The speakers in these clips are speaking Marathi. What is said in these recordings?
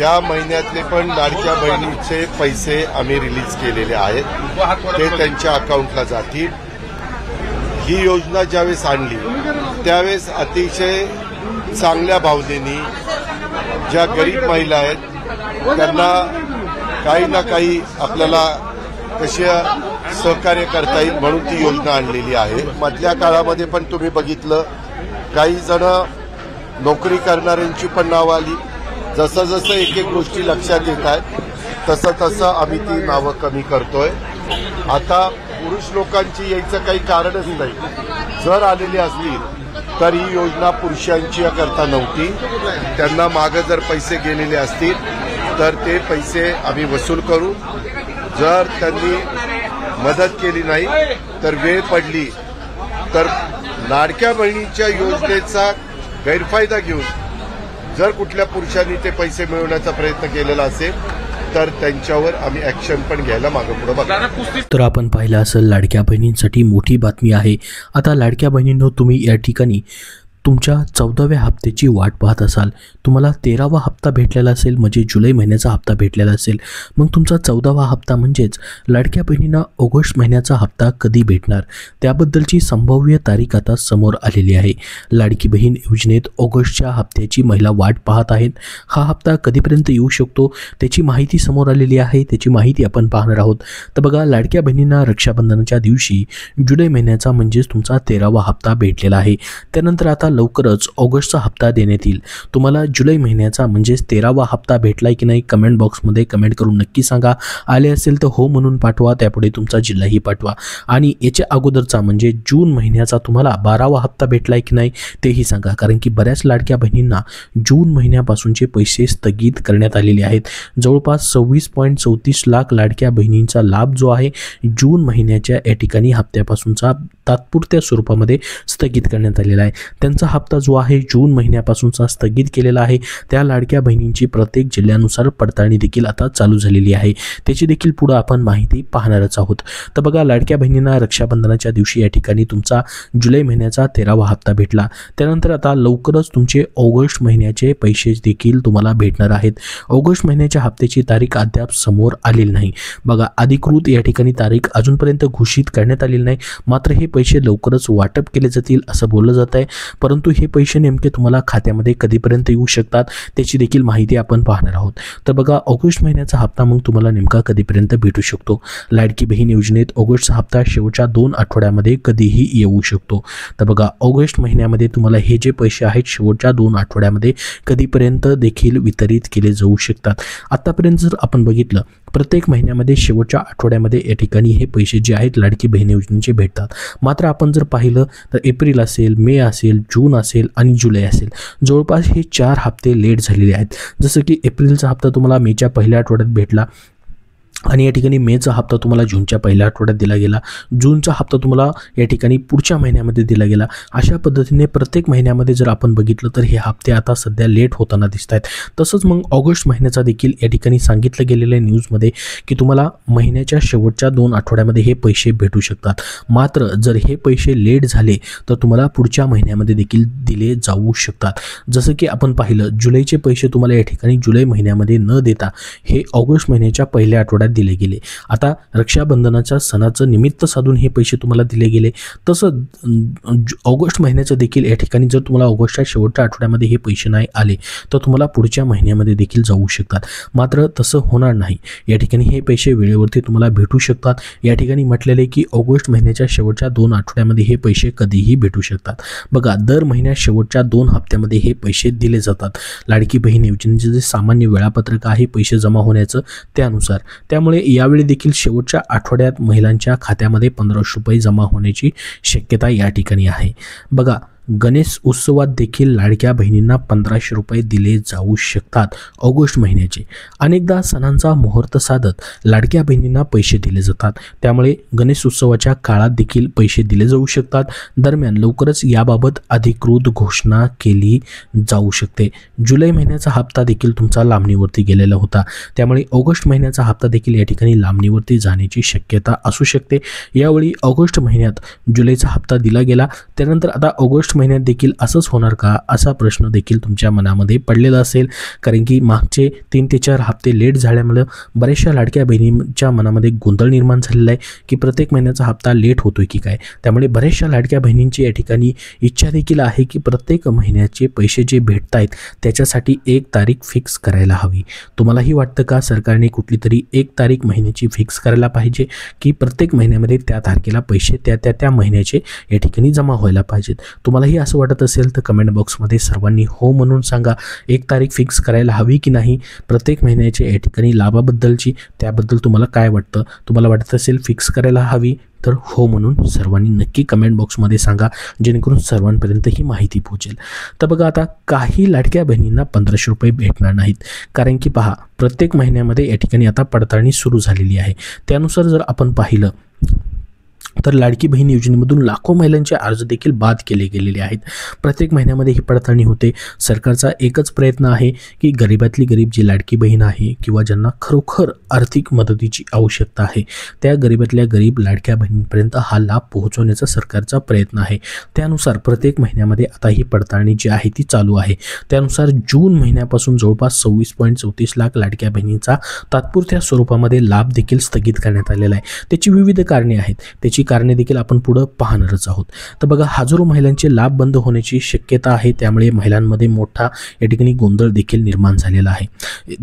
त्या महिन्यातले पण लाडक्या बहिणीचे पैसे आम्ही रिलीज केलेले आहेत, ते त्यांच्या अकाउंटला जातील। ही योजना ज्यावेळेस आणली त्यावेळेस अतिशय चांगल्या भावनेने ज्या गरीब महिला आहेत त्यांना काही ना काही आपल्याला कसे सहकार्य करता येईल म्हणून ती योजना आणलेली आहे। मधल्या काळामध्ये पण तुम्ही बघितलं काही जण नोकरी करणाऱ्यांची पण नावं आली। जसं जसं एक एक गोष्टी लक्षात येत आहेत तसं तसं आम्ही ती नावं कमी करतोय। आता पुरुष लोकांची यायचं काही कारणच नाही। जर आलेली असतील तर ही योजना पुरुषांची करता नव्हती, त्यांना मागे जर पैसे गेलेले असतील तर ते पैसे आम्ही वसूल करू। जर त्यांनी मदत केली नाही तर वेळ पडली तर लाडक्या बहिणीच्या योजनेचा गैरफायदा घेऊन जर कुठल्या पुरुषांनी ते पैसे मिळवण्याचा प्रयत्न केलेला असेल तर त्यांच्यावर आम्ही ॲक्शन पण घ्यायला मागे पुढे बघू। तर आपण पाहिलं असेल लाडक्या बहिणींसाठी मोठी बातमी आहे। आता लाडक्या बहिणींनो, तुम्ही या ठिकाणी तुमच्या 14व्या हप्त्याची वाट पाहत असाल, तुम्हाला 13वा हप्ता भेटलेला असेल, म्हणजे जुलै महिन्याचा हप्ता भेटलेला असेल, मग तुमचा 14वा हप्ता म्हणजेच लाडक्या बहिणींना ऑगस्ट महिन्याचा हप्ता कधी भेटणार त्याबद्दलची संभाव्य तारीख आता समोर आलेली आहे। लाडकी बहीण योजनेत ऑगस्टच्या हप्त्याची महिला वाट पाहत आहेत। हा हप्ता कधीपर्यंत येऊ शकतो त्याची माहिती समोर आलेली आहे, त्याची माहिती आपण पाहणार आहोत। तर बघा, लाडक्या बहिणींना रक्षाबंधनाच्या दिवशी जुलै महिन्याचा म्हणजेच तुमचा 13वा हप्ता भेटलेला आहे। त्यानंतर आता लवकरच ऑगस्टचा हप्ता देण्यात येईल। तुम्हाला जुलै महिन्याचा म्हणजेच 13वा हप्ता भेटलाय की नाही कमेंट बॉक्समध्ये कमेंट करून नक्की सांगा। आले असेल तर हो म्हणून पाठवा, त्यापुढे तुमचा जिल्हाही पाठवा। आणि याच्या अगोदरचा म्हणजे जून महिन्याचा तुम्हाला 12वा हप्ता भेटलाय की नाही तेही सांगा, कारण की बऱ्याच लाडक्या बहिणींना जून महिन्यापासूनचे पैसे स्थगित करण्यात आलेले आहेत। जवळपास 26.34 लाख लाडक्या बहिणींचा लाभ जो आहे जून महिन्याच्या या ठिकाणी हप्त्यापासूनचा तात्पुरत्या स्वरूपामध्ये स्थगित करण्यात आलेला आहे। त्यांचा हप्ता जो आहे जून महिन्यापासूनचा स्थगित केलेला आहे। त्या लाडक्या बहिणींची प्रत्येक जिल्ह्यानुसार पडताळणी देखील आता चालू झालेली आहे, त्याची देखील पुढे आपण माहिती पाहणारच आहोत। तर बघा, लाडक्या बहिणींना रक्षाबंधनाच्या दिवशी या ठिकाणी तुमचा जुलै महिन्याचा 13वा हप्ता भेटला। त्यानंतर आता लवकरच तुमचे ऑगस्ट महिन्याचे पैसे देखील तुम्हाला भेटणार आहेत। ऑगस्ट महिन्याच्या हप्त्याची तारीख अद्याप समोर आलेली नाही। बघा, अधिकृत या ठिकाणी तारीख अजूनपर्यंत घोषित करण्यात आलेली नाही, मात्र हे पैसे लवकरच वाटप केले जातील असं बोललं जात आहे। परंतु हे पैसे नेमके तुम्हाला खात्यामध्ये कधीपर्यंत येऊ शकतात त्याची देखील माहिती आपण पाहणार आहोत। तर बघा, ऑगस्ट महिन्याचा हप्ता मग तुम्हाला नेमका कधीपर्यंत भेटू शकतो। लाडकी बहीण योजनेत ऑगस्टचा हप्ता शेवटच्या 2 आठवड्यामध्ये कधीही येऊ शकतो। तर बघा, ऑगस्ट महिन्यामध्ये तुम्हाला हे जे पैसे आहेत शेवटच्या 2 आठवड्यामध्ये कधीपर्यंत देखील वितरित केले जाऊ शकतात। आतापर्यंत जर आपण बघितलं प्रत्येक महिन्यामध्ये शेवटच्या आठवड्यामध्ये या ठिकाणी हे पैसे जे आहेत लाडकी बहीण योजनेचे भेटतात। मात्र आपण जर पाहिलं तर एप्रिल असेल, मे असेल, जून असेल आणि जुलै असेल, जवळपास हे 4 हप्ते लेट झालेले आहेत। जसं की एप्रिलचा हप्ता तुम्हाला मेच्या पहिल्या आठवड्यात भेटला आणि या ठिकाणी मेचा हप्ता तुम्हाला जूनच्या पहिल्या आठवड्यात दिला गेला, जूनचा हप्ता तुम्हाला या ठिकाणी पुढच्या महिन्यामध्ये दिला गेला। अशा पद्धतीने प्रत्येक महिन्यामध्ये जर आपण बघितलं तर हे हप्ते आता सध्या लेट होताना दिसत आहेत। तसंच मग ऑगस्ट महिन्याचा देखील या ठिकाणी सांगितलं गेलेलं आहे न्यूजमध्ये की तुम्हाला महिन्याच्या शेवटच्या 2 आठवड्यामध्ये हे पैसे भेटू शकतात। मात्र जर हे पैसे लेट झाले तर तुम्हाला पुढच्या महिन्यामध्ये देखील दिले जाऊ शकतात। जसं की आपण पाहिलं जुलैचे पैसे तुम्हाला या ठिकाणी जुलै महिन्यामध्ये न देता हे ऑगस्ट महिन्याच्या पहिल्या आठवड्यात दिले गेले। आता रक्षाबंधनाच्या सणाचं निमित्त साधून हे पैसे तुम्हाला दिले गेले। तसं ऑगस्ट महिन्याचं देखील या ठिकाणी जर तुम्हाला ऑगस्टच्या शेवटच्या आठवड्यामध्ये हे पैसे नाही आले तर तुम्हाला पुढच्या महिन्यामध्ये देखील जाऊ शकतात। मात्र तसं होणार नाही, या ठिकाणी हे पैसे वेळेवरती तुम्हाला भेटू शकतात। या ठिकाणी म्हटलेले की ऑगस्ट महिन्याच्या शेवटच्या 2 आठवड्यामध्ये हे पैसे कधीही भेटू शकतात। बघा, दर महिन्यात शेवटच्या 2 हप्त्यामध्ये हे पैसे दिले जातात। लाडकी बहीण योजनेचे जे सामान्य वेळापत्रक आहे पैसे जमा होण्याचं त्यानुसार, त्यामुळे यावेळी देखील शेवटच्या आठवड्यात महिलांच्या खात्यामध्ये 1500 रुपये जमा होण्याची शक्यता या ठिकाणी आहे। बघा, गणेश उत्सवात देखील लाडक्या बहिणींना 1500 रुपये दिले जाऊ शकतात ऑगस्ट महिन्याचे। अनेकदा सणांचा मुहूर्त साधत लाडक्या बहिणींना पैसे दिले जातात, त्यामुळे गणेश उत्सवाच्या काळात देखील पैसे दिले जाऊ शकतात। दरम्यान लवकरच याबाबत अधिकृत घोषणा केली जाऊ शकते। जुलै महिन्याचा हप्ता देखील तुमचा लांबणीवरती गेलेला होता, त्यामुळे ऑगस्ट महिन्याचा हप्ता देखील या ठिकाणी लांबणीवरती जाण्याची शक्यता असू शकते। यावेळी ऑगस्ट महिन्यात जुलैचा हप्ता दिला गेला, त्यानंतर आता ऑगस्ट ऑगस्ट महिन्यात देखील असंच होणार का, असा प्रश्न देखील तुमच्या मनामध्ये पडलेला असेल. कारण की मागचे 3 ते 4 हप्ते लेट झाल्यामुळे बऱ्याचशा लाडक्या बहिणींच्या मनामध्ये गोंधळ निर्माण झालेला आहे की प्रत्येक महिन्याचा हप्ता लेट होतोय की काय. त्यामुळे बऱ्याचशा लाडक्या बहिणींची या ठिकाणी इच्छा देखील आहे की प्रत्येक महिन्याचे पैसे जे भेटत आहेत त्याच्यासाठी एक तारीख फिक्स करायला हवी. तुम्हालाही वाटतं का सरकारने कुठली तरी एक तारीख महिन्याची फिक्स करायला पाहिजे की प्रत्येक महिन्यामध्ये त्या तारखेला पैसे त्या महिन्याचे या ठिकाणी जमा व्हायला पाहिजेत? तुम्हालाही असं वाटत असेल तर कमेंट बॉक्समध्ये सर्वांनी हो म्हणून सांगा. एक तारीख फिक्स करायला हवी की नाही प्रत्येक महिन्याच्या या ठिकाणी लाभाबद्दलची, त्याबद्दल तुम्हाला काय वाटतं? तुम्हाला वाटत असेल फिक्स करायला हवी तर हो म्हणून सर्वांनी नक्की कमेंट बॉक्समध्ये सांगा, जेणेकरून सर्वांपर्यंत ही माहिती पोहोचेल. तर बघा, आता काही लाडक्या बहिणींना 1500 रुपये भेटणार नाहीत. कारण की पहा, प्रत्येक महिन्यामध्ये या ठिकाणी आता पडताळणी सुरू झालेली आहे. त्यानुसार जर आपण पाहिलं तर लाडकी बहीण योजनेमधून लाखो महिलांचे अर्ज देखील बाद केले गेलेले आहेत. प्रत्येक महिन्यामध्ये ही पडताळणी होते. सरकारचा एकच प्रयत्न आहे की गरीबातली गरीब जी लाडकी बहीण आहे किंवा ज्यांना खरोखर आर्थिक मदतीची आवश्यकता आहे त्या गरीबातल्या गरीब लाडक्या बहिणींपर्यंत हा लाभ पोहोचवण्याचा सरकारचा प्रयत्न आहे. त्यानुसार प्रत्येक महिन्यामध्ये आता ही पडताळणी जी आहे ती चालू आहे. त्यानुसार जून महिन्यापासून जवळपास 26.34 लाख लाडक्या बहिणींचा तात्पुरत्या स्वरूपामध्ये लाभ देखील स्थगित करण्यात आलेला आहे. त्याची विविध कारणे आहेत. त्याची कारणे देखील आपण पुढे पाहणारच आहोत. तर बघा, हजारो महिलांचे लाभ बंद होण्याची शक्यता आहे. त्यामुळे महिलांमध्ये मोठा या ठिकाणी गोंधळ देखील निर्माण झालेला आहे.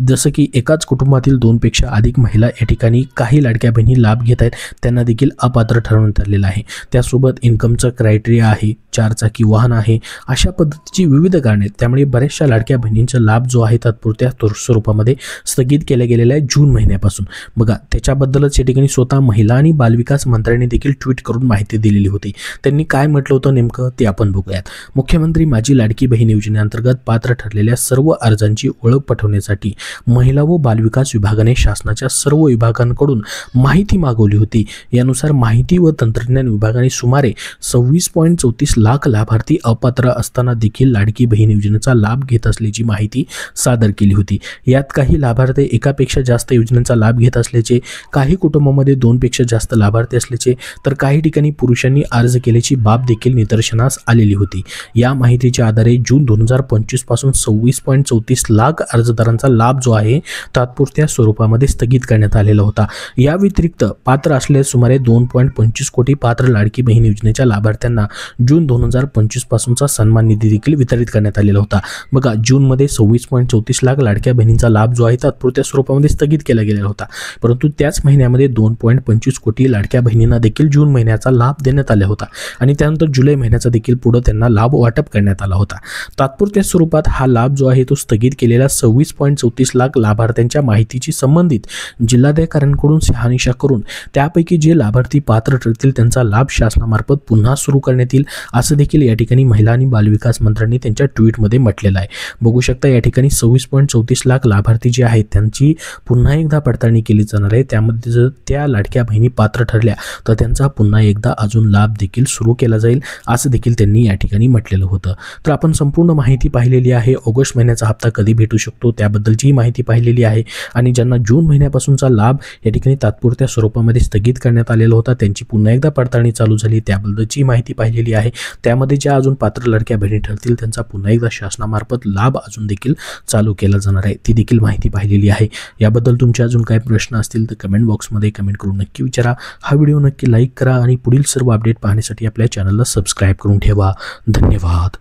जसं की एकाच कुटुंबातील 2 पेक्षा अधिक महिला या ठिकाणी काही लाडक्या बहिणी लाभ घेत आहेत, त्यांना देखील अपात्र ठरवण्यात आलेलं आहे. त्यासोबत इन्कमचं क्रायटेरिया आहे, 4 चाकी वाहन आहे, अशा पद्धतीची विविध कारणे आहेत. त्यामुळे बऱ्याचशा लाडक्या बहिणींचा लाभ जो आहे तात्पुरत्या स्वरूपामध्ये स्थगित केला गेलेला आहे जून महिन्यापासून. बघा, त्याच्याबद्दलच या ठिकाणी स्वतः महिला आणि बालविकास मंत्र्यांनी देखील ट्विट करून माहिती दिलेली होती. त्यांनी काय म्हटलं होतं नेमकं ते आपण बघूयात. मुख्यमंत्री माझी लाडकी बहीण योजनेअंतर्गत पात्र ठरलेल्या सर्व अर्जांची ओळख पटवण्यासाठी महिला व बालविकास विभागाने शासनाच्या सर्व विभागांकडून माहिती मागवली होती. यानुसार माहिती व तंत्रज्ञान विभागाने सुमारे 26.34 लाख लाभार्थी अपात्र असताना देखील लाडकी बहीण योजनेचा लाभ घेत असल्याची माहिती सादर केली होती. यात काही लाभार्थी एकापेक्षा जास्त योजनेचा लाभ घेत असल्याचे, काही कुटुंबामध्ये 2 पेक्षा जास्त लाभार्थी असल्याचे, तर काही ठिकाणी पुरुषांनी अर्ज केल्याची बाब देखील निदर्शनास आलेली होती. या माहितीच्या आधारे जून 2025 पासून 26.34 लाख अर्जदारांचा लाभ जो आहे तात्पुरत्या स्वरूपामध्ये स्थगित करण्यात आलेला होता. या व्यतिरिक्त पात्र असलेल्या सुमारे 2.25 कोटी पात्र लाडकी बहीण योजनेच्या लाभार्थ्यांना जून 2025 पासूनचा सन्मान निधी देखील वितरित करण्यात आलेला होता. बघा, जूनमध्ये 26.34 लाख लाडक्या बहिणींचा लाभ जो आहे तात्पुरत्या स्वरूपामध्ये स्थगित केला गेलेला होता. परंतु त्याच महिन्यामध्ये 2.25 कोटी लाडक्या बहिणींना देखील जून महिन्याचा लाभ देण्यात आला होता आणि त्यानंतर जुलै महिन्याचा देखील पुढे त्यांना लाभ वाटप करण्यात आला होता. तात्पुरत्या स्वरूपात हा लाभ जो आहे तो स्थगित केलेला 26.34 लाख लाभार्थ्यांच्या माहितीची संबंधित जिल्हाधिकाऱ्यांकडून शहानिशा करून त्यापैकी जे लाभार्थी पात्र ठरतील त्यांचा लाभ शासनामार्फत पुन्हा सुरू करण्यात येईल, असं देखील या ठिकाणी महिला आणि बालविकास मंत्र्यांनी त्यांच्या ट्विटमध्ये म्हटलेलं आहे. बघू शकता, या ठिकाणी 26.34 लाख लाभार्थी जे आहेत त्यांची पुन्हा एकदा पडताळणी केली जाणार आहे. त्यामध्ये जर त्या लाडक्या बहिणी पात्र ठरल्या तर त्यांचा पुन्हा एकदा अजून लाभ देखील सुरू केला जाईल, असं देखील त्यांनी या ठिकाणी म्हटलेलं होतं. तर आपण संपूर्ण माहिती पाहिलेली आहे. ऑगस्ट महिन्याचा हप्ता कधी भेटू शकतो त्याबद्दलची माहिती पाहिलेली आहे आणि ज्यांना जून महिन्यापासूनचा लाभ या ठिकाणी तात्पुरत्या स्वरूपामध्ये स्थगित करण्यात आलेला होता त्यांची पुन्हा एकदा पडताळणी चालू झाली त्याबद्दलची माहिती पाहिलेली आहे. त्यामध्ये ज्या अजून पात्र लाडक्या बहिणी ठरतील त्यांचा पुन्हा एकदा शासनामार्फत लाभ अजून देखील चालू केला जाणार आहे, ती देखील माहिती पाहिलेली आहे. याबद्दल तुमचे अजून काही प्रश्न असतील तर कमेंट बॉक्समध्ये कमेंट करून नक्की विचारा. हा व्हिडिओ नक्की लाईक करा आणि पुढील सर्व अपडेट पाहण्यासाठी आपल्या चॅनलला सबस्क्राईब करून ठेवा. धन्यवाद.